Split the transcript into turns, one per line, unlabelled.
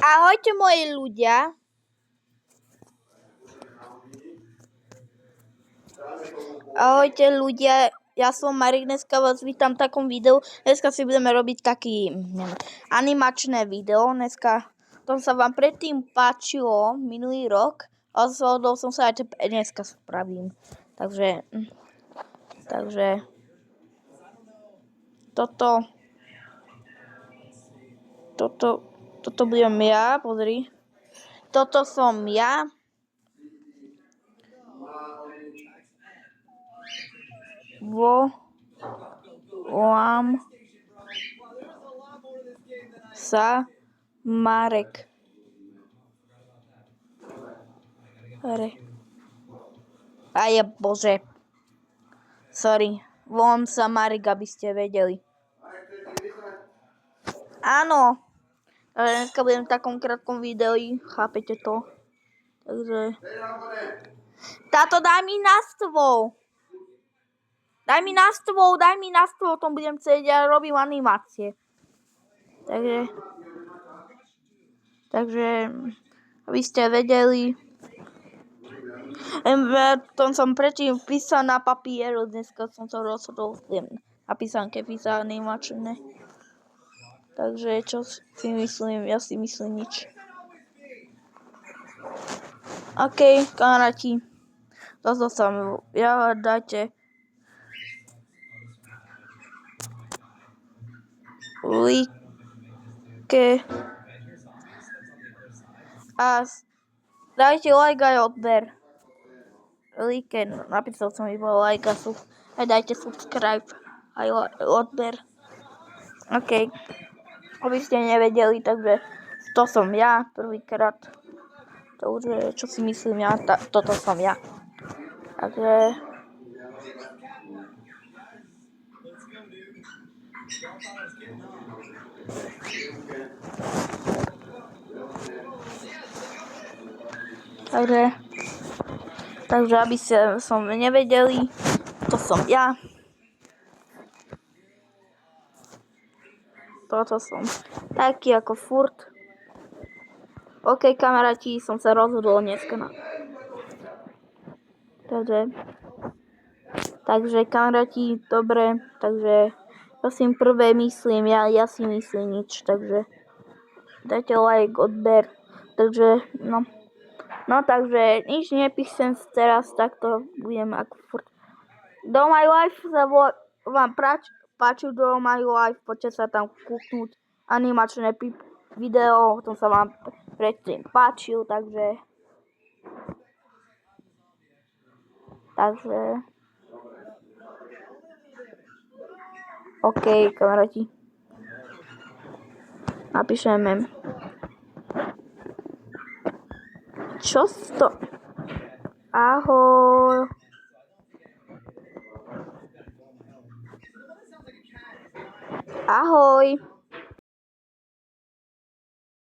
Ahojte moji ľudia. Ahojte ľudia, ja som Marek, dneska vás vítam v takom videu. Dneska si budeme robiť taký animačné video. Dneska to sa vám predtým páčilo minulý rok, ale zhodol som sa aj dneska spravím. Takže toto budem ja, pozri. Toto som ja. Volám sa Marek. Bože. Sorry. Volám sa Marek, aby ste vedeli. Áno. Ale dneska budem v takom krátkom videu, chápete to? Takže... Táto, daj mi na stôl. Daj mi na stôl, o tom budem chcieť, ja robím animácie. Takže, aby ste vedeli. To som predtým písal na papieru, dneska som sa rozhodol napísanke písať animačné. Takže, čo si myslím? Ja si myslím nič. OK, kamaráti. Toto som ja, dajte like a dajte like aj odber. Like, napísal som iba like a dajte subscribe aj odber. OK. Aby ste nevedeli, takže to som ja prvýkrát. To už je, čo si myslím ja, toto som ja. Takže aby ste som nevedeli, to som ja. Toto som taký ako furt. OK, kamaráti, som sa rozhodol dneska na... Takže kamaráti, dobre, takže prosím prvé myslím, ja si myslím nič, takže dajte like, odber, takže takže nič nepíšem teraz, takto budem ako furt. Do My Life sa vám páči do My Life, poďte sa tam kúknúť animačné video, to sa vám predtým páčil, takže OK, kamaráti. Napíšeme. Čo to? Ahoj. Ahoj.